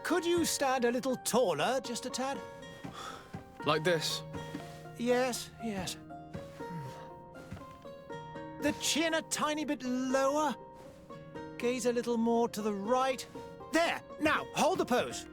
Could you stand a little taller, just a tad? Like this? Yes, yes. The chin a tiny bit lower. Gaze a little more to the right. There! Now, hold the pose.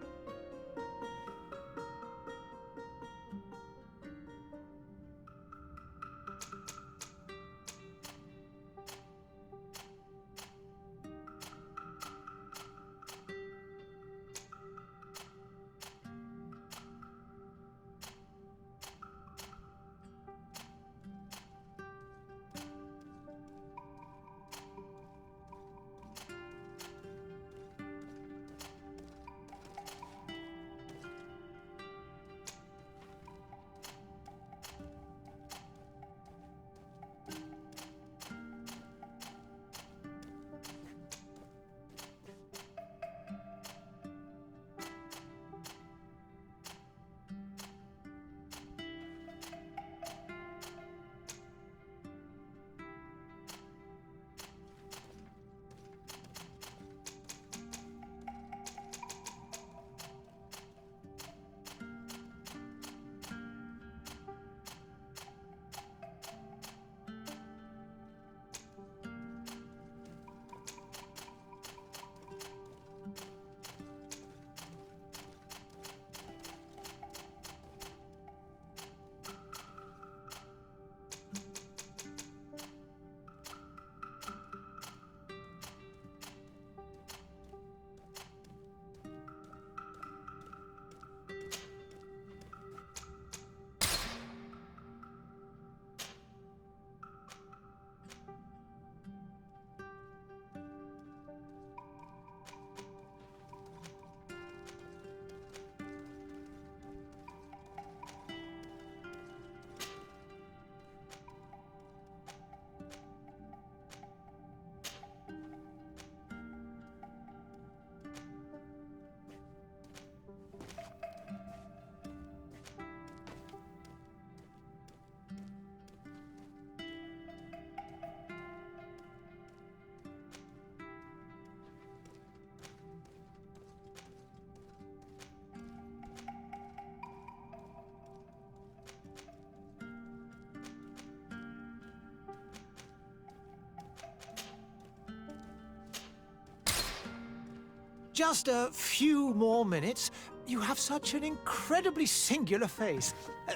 Just a few more minutes. You have such an incredibly singular face.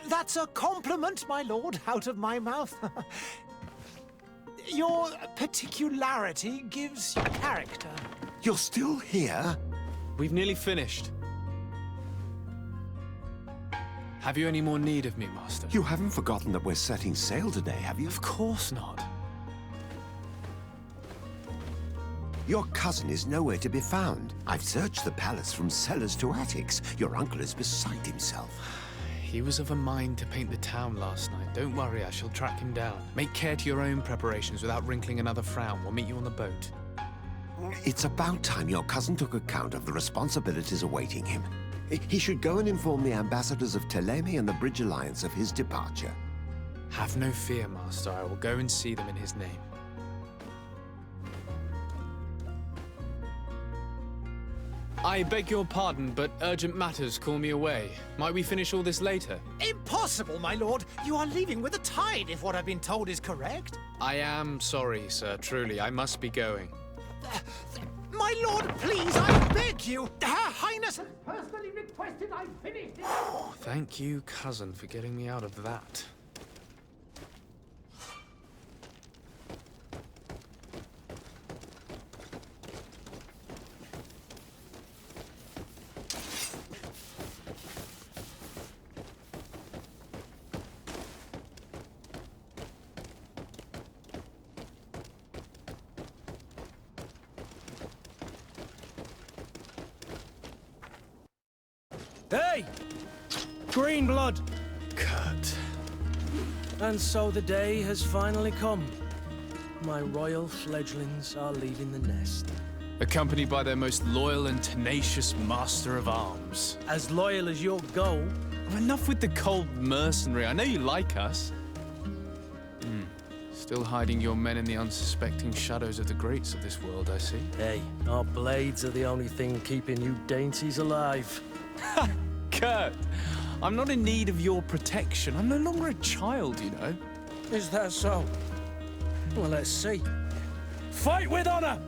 That's a compliment, my lord, out of my mouth. Your particularity gives you character. You're still here? We've nearly finished. Have you any more need of me, Master? You haven't forgotten that we're setting sail today, have you? Of course not. Your cousin is nowhere to be found. I've searched the palace from cellars to attics. Your uncle is beside himself. He was of a mind to paint the town last night. Don't worry, I shall track him down. Make care to your own preparations without wrinkling another frown. We'll meet you on the boat. It's about time your cousin took account of the responsibilities awaiting him. He should go and inform the ambassadors of Telemi and the Bridge Alliance of his departure. Have no fear, Master. I will go and see them in his name. I beg your pardon, but urgent matters call me away. Might we finish all this later? Impossible, my lord. You are leaving with the tide, if what I've been told is correct. I am sorry, sir. Truly, I must be going. My lord, please, I beg you. Her Highness has personally requested I finish this. Thank you, cousin, for getting me out of that. Hey! Green blood! Kurt. And so the day has finally come. My royal fledglings are leaving the nest. Accompanied by their most loyal and tenacious master of arms. As loyal as your goal. Enough with the cold mercenary. I know you like us. Still hiding your men in the unsuspecting shadows of the greats of this world, I see. Hey, our blades are the only thing keeping you dainties alive. Kurt, I'm not in need of your protection. I'm no longer a child, you know. Is that so? Well, let's see. Fight with honor!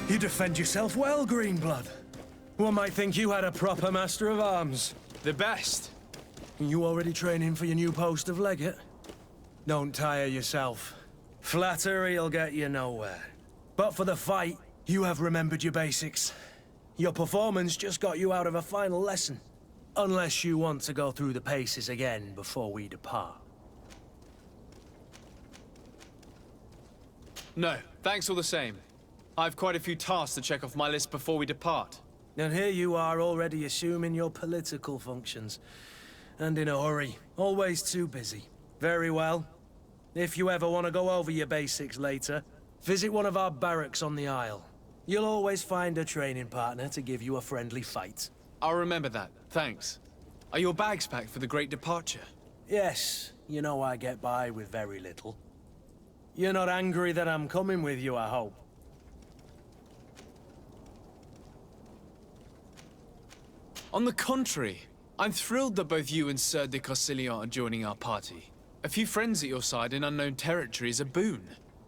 You defend yourself well, Greenblood. One might think you had a proper master of arms. The best. You already training for your new post of legate? Don't tire yourself. Flattery'll get you nowhere. But for the fight, you have remembered your basics. Your performance just got you out of a final lesson. Unless you want to go through the paces again before we depart. No, thanks all the same. I've quite a few tasks to check off my list before we depart. And here you are already assuming your political functions. And in a hurry. Always too busy. Very well. If you ever want to go over your basics later, visit one of our barracks on the Isle. You'll always find a training partner to give you a friendly fight. I'll remember that, thanks. Are your bags packed for the great departure? Yes, you know I get by with very little. You're not angry that I'm coming with you, I hope. On the contrary, I'm thrilled that both you and Sir de Cossillon are joining our party. A few friends at your side in unknown territory is a boon.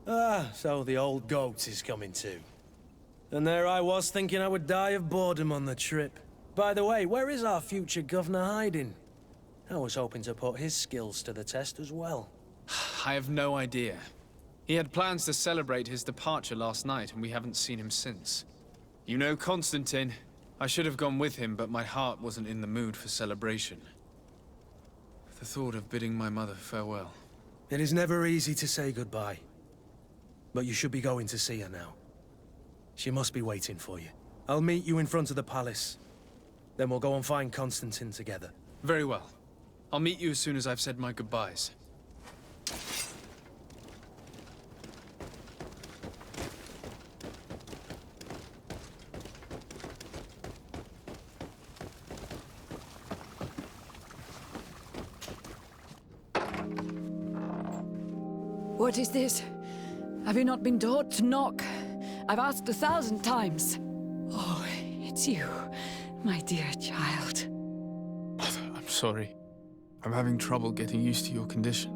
Ah, so the old goat is coming too. And there I was thinking I would die of boredom on the trip. By the way, where is our future governor hiding? I was hoping to put his skills to the test as well. I have no idea. He had plans to celebrate his departure last night, and we haven't seen him since. You know Constantine. I should have gone with him, but my heart wasn't in the mood for celebration. The thought of bidding my mother farewell. It is never easy to say goodbye. But you should be going to see her now. She must be waiting for you. I'll meet you in front of the palace. Then we'll go and find Constantine together. Very well. I'll meet you as soon as I've said my goodbyes. What is this? Have you not been taught to knock? I've asked 1,000 times. Oh, it's you, my dear child. I'm sorry. I'm having trouble getting used to your condition.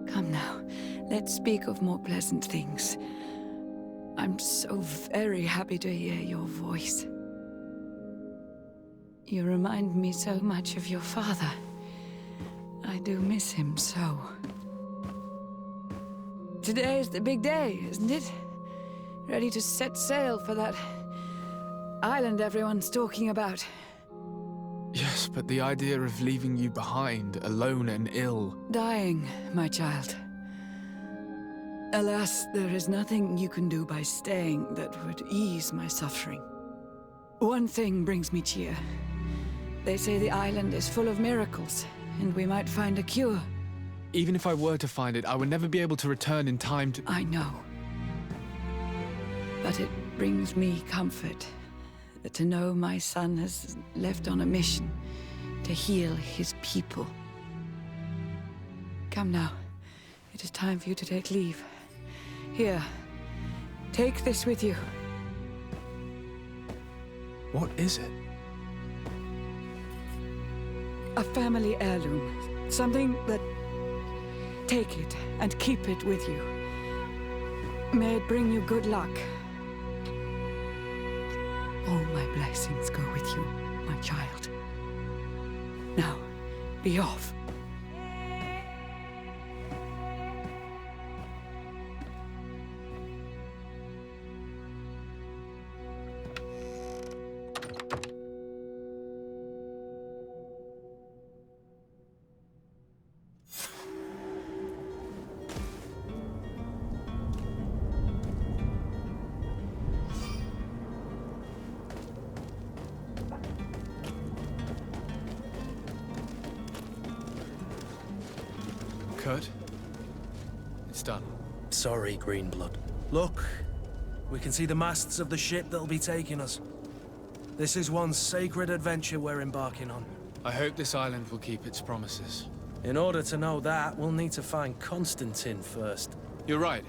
Come now, let's speak of more pleasant things. I'm so very happy to hear your voice. You remind me so much of your father. I do miss him so. Today is the big day, isn't it? Ready to set sail for that island everyone's talking about. Yes, but the idea of leaving you behind, alone and ill... Dying, my child. Alas, there is nothing you can do by staying that would ease my suffering. One thing brings me cheer. They say the island is full of miracles, and we might find a cure. Even if I were to find it, I would never be able to return in time to... I know. But it brings me comfort to know my son has left on a mission to heal his people. Come now. It is time for you to take leave. Here, take this with you. What is it? A family heirloom. Something that... Take it and keep it with you. May it bring you good luck. All my blessings go with you, my child. Now, be off. Kurt? It's done. Sorry, Greenblood. Look, we can see the masts of the ship that'll be taking us. This is one sacred adventure we're embarking on. I hope this island will keep its promises. In order to know that, we'll need to find Constantine first. You're right.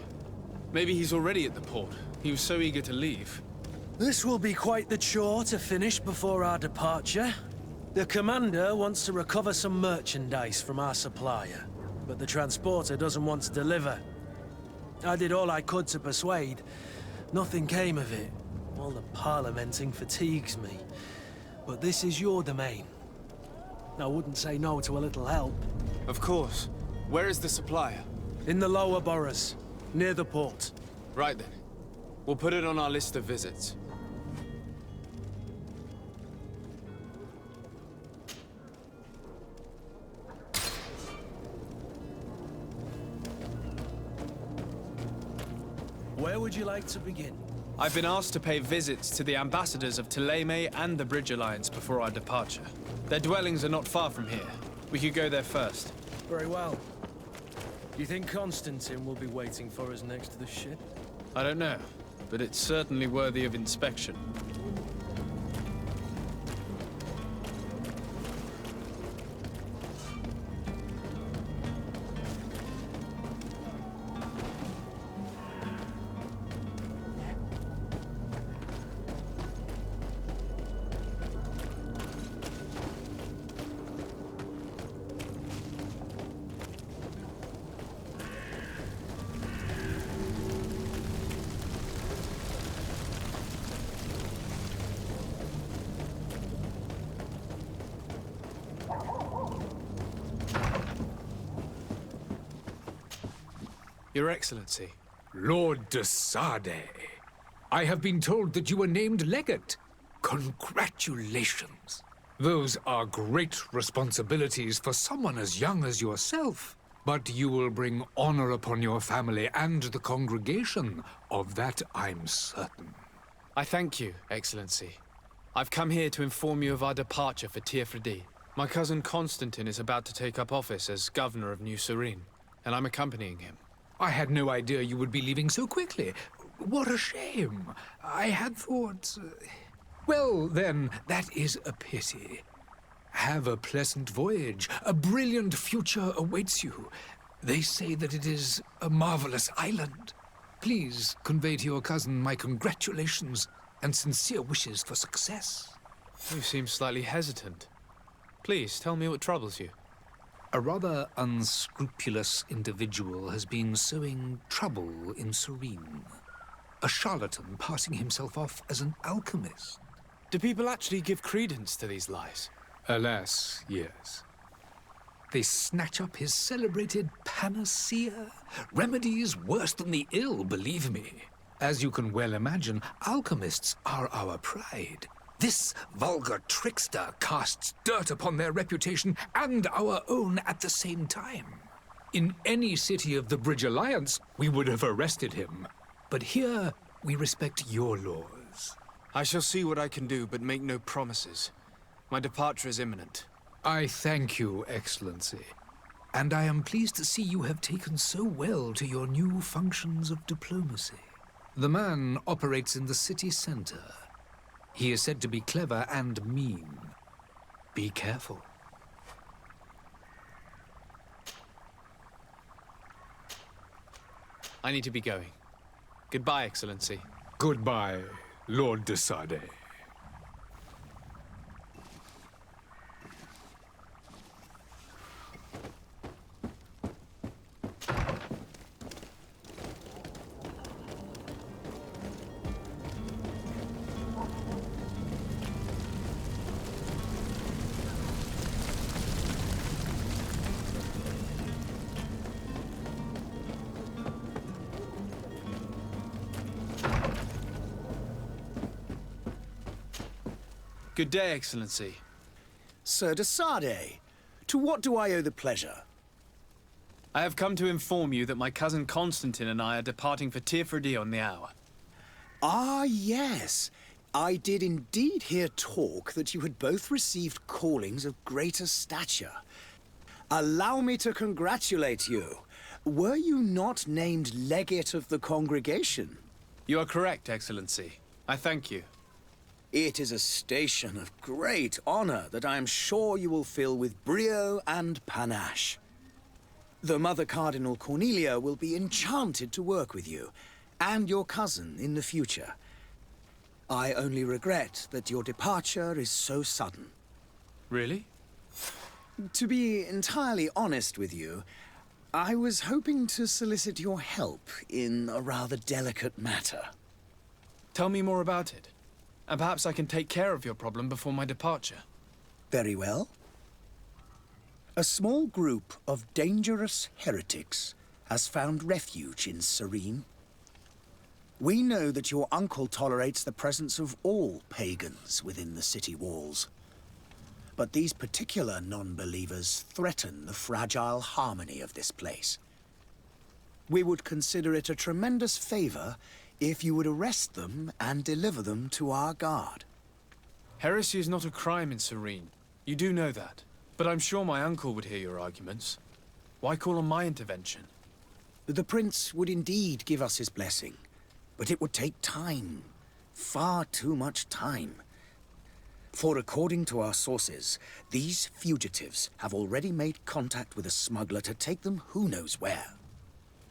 Maybe he's already at the port. He was so eager to leave. This will be quite the chore to finish before our departure. The commander wants to recover some merchandise from our supplier, but the transporter doesn't want to deliver. I did all I could to persuade. Nothing came of it. All the parliamenting fatigues me. But this is your domain. I wouldn't say no to a little help. Of course. Where is the supplier? In the lower boroughs, near the port. Right then. We'll put it on our list of visits. Where would you like to begin? I've been asked to pay visits to the ambassadors of Thélème and the Bridge Alliance before our departure. Their dwellings are not far from here. We could go there first. Very well. Do you think Constantine will be waiting for us next to the ship? I don't know, but it's certainly worthy of inspection. Your Excellency. Lord de Sade, I have been told that you were named legate. Congratulations. Those are great responsibilities for someone as young as yourself. But you will bring honor upon your family and the congregation. Of that I'm certain. I thank you, Excellency. I've come here to inform you of our departure for Tiefredi. My cousin Constantine is about to take up office as governor of New Serene, and I'm accompanying him. I had no idea you would be leaving so quickly. What a shame. I had thought... Well, then, that is a pity. Have a pleasant voyage. A brilliant future awaits you. They say that it is a marvelous island. Please convey to your cousin my congratulations and sincere wishes for success. You seem slightly hesitant. Please, tell me what troubles you. A rather unscrupulous individual has been sowing trouble in Serene. A charlatan passing himself off as an alchemist. Do people actually give credence to these lies? Alas, yes. They snatch up his celebrated panacea. Remedies worse than the ill, believe me. As you can well imagine, alchemists are our pride. This vulgar trickster casts dirt upon their reputation and our own at the same time. In any city of the Bridge Alliance, we would have arrested him. But here, we respect your laws. I shall see what I can do, but make no promises. My departure is imminent. I thank you, Excellency. And I am pleased to see you have taken so well to your new functions of diplomacy. The man operates in the city center. He is said to be clever and mean. Be careful. I need to be going. Goodbye, Excellency. Goodbye, Lord de Sade. Good day, Excellency. Sir de Sade, to what do I owe the pleasure? I have come to inform you that my cousin Constantine and I are departing for Tirfredi on the hour. Ah, yes. I did indeed hear talk that you had both received callings of greater stature. Allow me to congratulate you. Were you not named legate of the congregation? You are correct, Excellency. I thank you. It is a station of great honor that I am sure you will fill with brio and panache. The Mother Cardinal Cornelia will be enchanted to work with you, and your cousin in the future. I only regret that your departure is so sudden. Really? To be entirely honest with you, I was hoping to solicit your help in a rather delicate matter. Tell me more about it. And perhaps I can take care of your problem before my departure. Very well. A small group of dangerous heretics has found refuge in Serene. We know that your uncle tolerates the presence of all pagans within the city walls. But these particular non-believers threaten the fragile harmony of this place. We would consider it a tremendous favor if you would arrest them and deliver them to our guard. Heresy is not a crime in Serene. You do know that. But I'm sure my uncle would hear your arguments. Why call on my intervention? The prince would indeed give us his blessing, but it would take time. Far too much time. For according to our sources, these fugitives have already made contact with a smuggler to take them who knows where.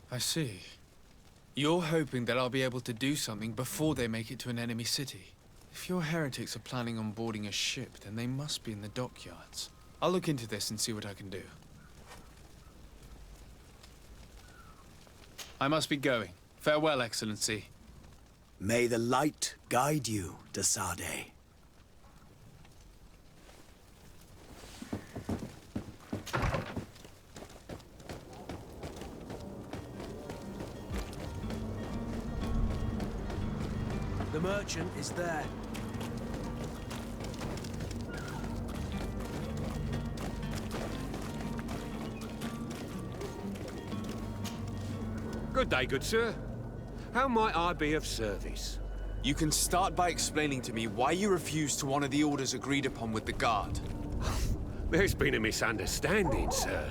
I see. You're hoping that I'll be able to do something before they make it to an enemy city. If your heretics are planning on boarding a ship, then they must be in the dockyards. I'll look into this and see what I can do. I must be going. Farewell, Excellency. May the light guide you, de Sade. The merchant is there. Good day, good sir. How might I be of service? You can start by explaining to me why you refused to honor the orders agreed upon with the guard. There's been a misunderstanding, sir.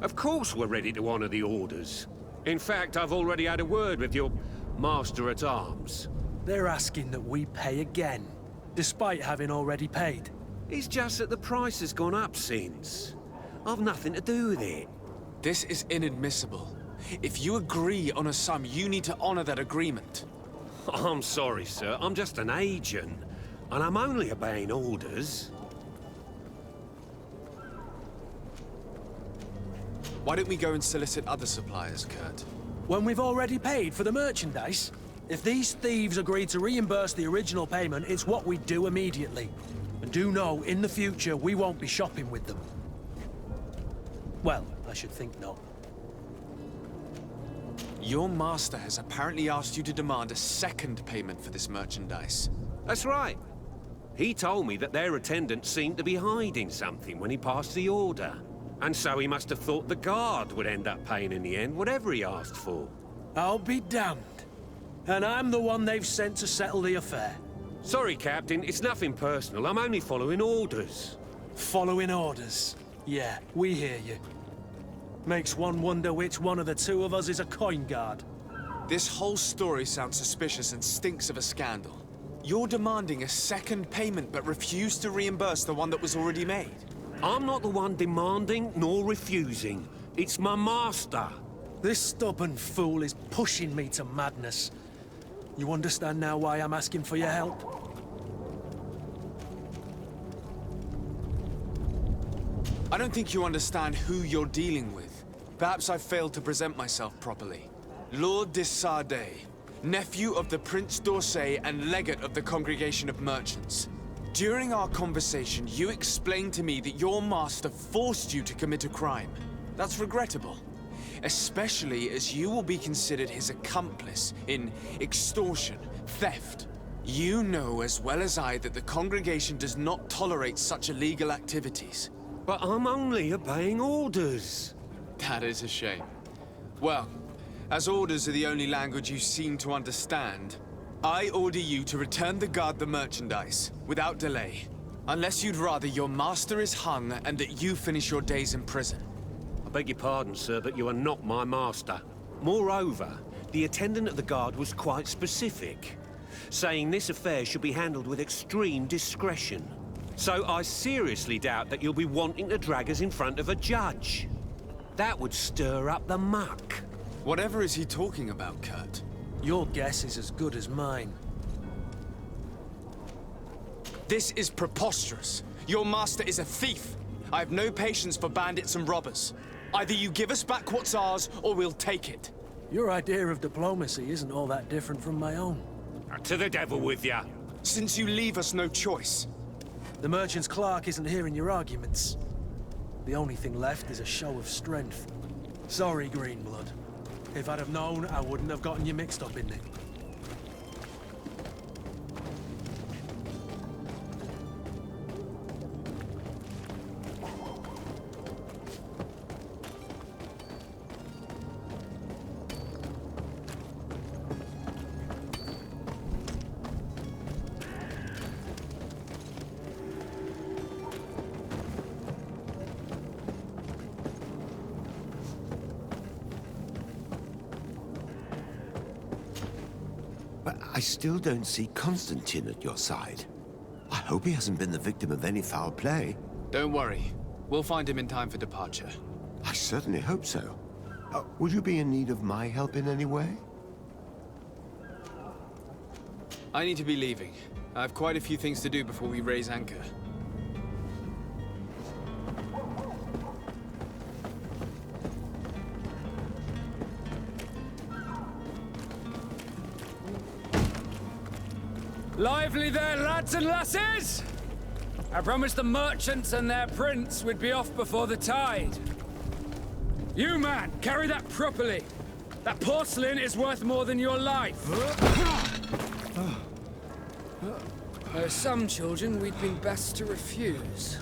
Of course we're ready to honor the orders. In fact, I've already had a word with your master-at-arms. They're asking that we pay again, despite having already paid. It's just that the price has gone up since. I've nothing to do with it. This is inadmissible. If you agree on a sum, you need to honor that agreement. I'm sorry, sir. I'm just an agent. And I'm only obeying orders. Why don't we go and solicit other suppliers, Kurt? When we've already paid for the merchandise? If these thieves agree to reimburse the original payment, it's what we do immediately. And do know, in the future, we won't be shopping with them. Well, I should think not. Your master has apparently asked you to demand a second payment for this merchandise. That's right. He told me that their attendant seemed to be hiding something when he passed the order. And so he must have thought the guard would end up paying in the end, whatever he asked for. I'll be damned. And I'm the one they've sent to settle the affair. Sorry, Captain. It's nothing personal. I'm only following orders. Following orders. Yeah, we hear you. Makes one wonder which one of the two of us is a coin guard. This whole story sounds suspicious and stinks of a scandal. You're demanding a second payment but refuse to reimburse the one that was already made. I'm not the one demanding nor refusing. It's my master. This stubborn fool is pushing me to madness. You understand now why I'm asking for your help? I don't think you understand who you're dealing with. Perhaps I failed to present myself properly. Lord de Sardet, nephew of the Prince d'Orsay and legate of the Congregation of Merchants. During our conversation, you explained to me that your master forced you to commit a crime. That's regrettable, especially as you will be considered his accomplice in extortion, theft. You know as well as I that the congregation does not tolerate such illegal activities. But I'm only obeying orders. That is a shame. Well, as orders are the only language you seem to understand, I order you to return the guard the merchandise, without delay. Unless you'd rather your master is hung and that you finish your days in prison. I beg your pardon, sir, but you are not my master. Moreover, the attendant of the guard was quite specific, saying this affair should be handled with extreme discretion. So I seriously doubt that you'll be wanting to drag us in front of a judge. That would stir up the muck. Whatever is he talking about, Kurt? Your guess is as good as mine. This is preposterous. Your master is a thief. I have no patience for bandits and robbers. Either you give us back what's ours, or we'll take it. Your idea of diplomacy isn't all that different from my own. To the devil with ya. Since you leave us no choice. The merchant's clerk isn't hearing your arguments. The only thing left is a show of strength. Sorry, Greenblood. If I'd have known, I wouldn't have gotten you mixed up in it. But I still don't see Constantine at your side. I hope he hasn't been the victim of any foul play. Don't worry. We'll find him in time for departure. I certainly hope so. Would you be in need of my help in any way? I need to be leaving. I have quite a few things to do before we raise anchor. Lively there, lads and lasses! I promised the merchants and their prince we'd be off before the tide. You, man, carry that properly. That porcelain is worth more than your life. There are some children we'd been best to refuse.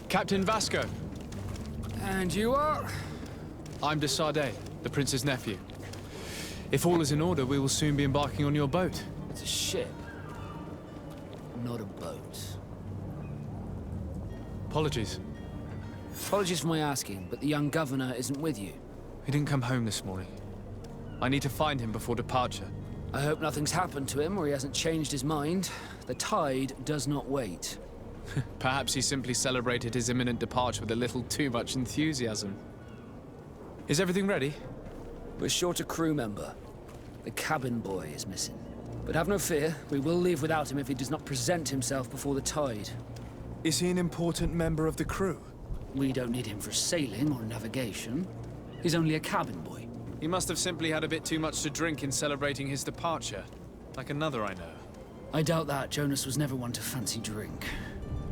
Captain Vasco. And you are? I'm de Sardet, the prince's nephew. If all is in order, we will soon be embarking on your boat. It's a ship, not a boat. Apologies. Apologies for my asking, but the young governor isn't with you. He didn't come home this morning. I need to find him before departure. I hope nothing's happened to him or he hasn't changed his mind. The tide does not wait. Perhaps he simply celebrated his imminent departure with a little too much enthusiasm. Is everything ready? We're short a crew member. The cabin boy is missing. But have no fear, we will leave without him if he does not present himself before the tide. Is he an important member of the crew? We don't need him for sailing or navigation. He's only a cabin boy. He must have simply had a bit too much to drink in celebrating his departure. Like another I know. I doubt that. Jonas was never one to fancy drink.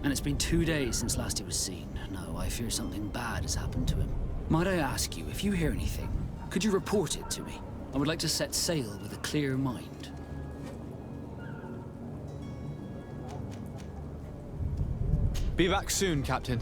And it's been 2 days since last he was seen. No, I fear something bad has happened to him. Might I ask you, if you hear anything, could you report it to me? I would like to set sail with a clear mind. Be back soon, Captain.